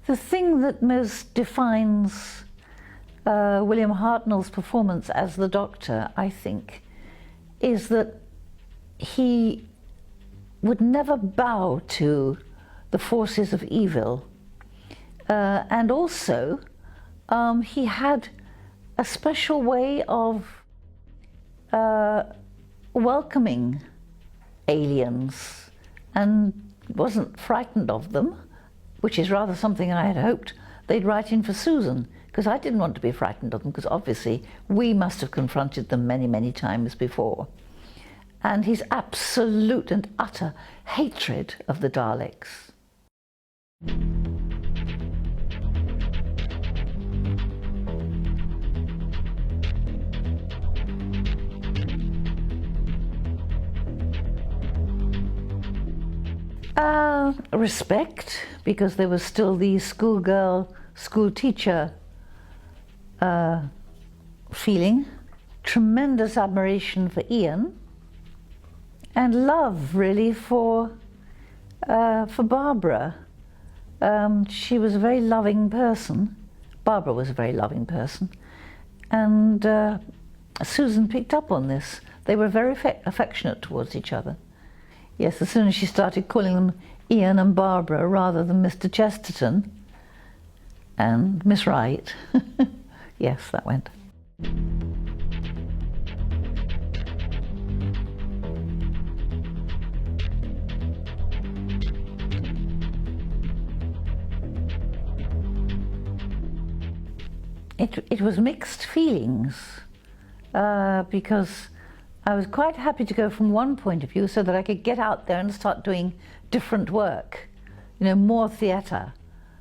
The thing that most defines William Hartnell's performance as the Doctor, I think, is that he would never bow to the forces of evil. And also, he had a special way of welcoming aliens and wasn't frightened of them, which is rather something I had hoped they'd write in for Susan, because I didn't want to be frightened of them, because obviously we must have confronted them many, many times before. And his absolute and utter hatred of the Daleks. Respect, because there was still the schoolgirl, school teacher feeling, tremendous admiration for Ian, and love really for Barbara. She was a very loving person. Barbara was a very loving person, and Susan picked up on this. They were very affectionate towards each other. Yes, as soon as she started calling them Ian and Barbara rather than Mr. Chesterton and Miss Wright, yes, that went. It was mixed feelings, because I was quite happy to go from one point of view so that I could get out there and start doing different work, you know, more theatre,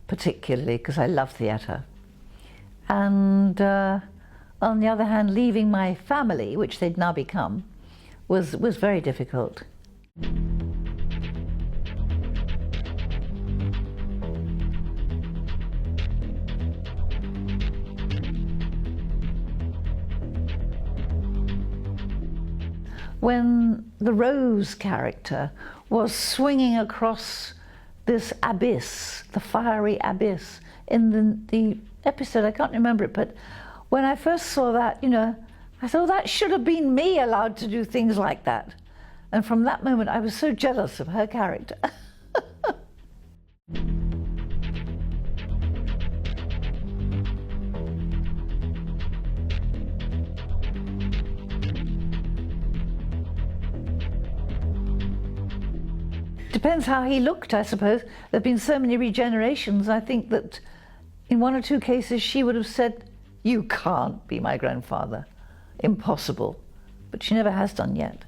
particularly because I love theatre. And on the other hand, leaving my family, which they'd now become, was very difficult. When the Rose character was swinging across this abyss, the fiery abyss, in the episode, I can't remember it, but when I first saw that, you know, I thought that should have been me allowed to do things like that. And from that moment, I was so jealous of her character. Depends how he looked, I suppose. There have been so many regenerations. I think that in one or two cases she would have said, "You can't be my grandfather. Impossible." But she never has done yet.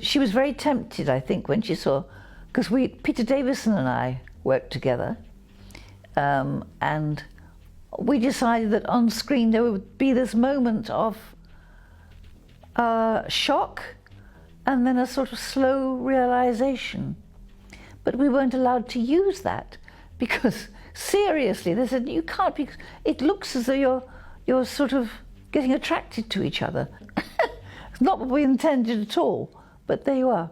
She was very tempted, I think, when she saw, because Peter Davison and I worked together, and we decided that on screen there would be this moment of shock, and then a sort of slow realization. But we weren't allowed to use that, because seriously, they said, you can't, because it looks as though you're sort of getting attracted to each other. It's not what we intended at all, but there you are.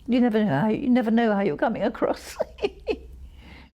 You never know how you're coming across.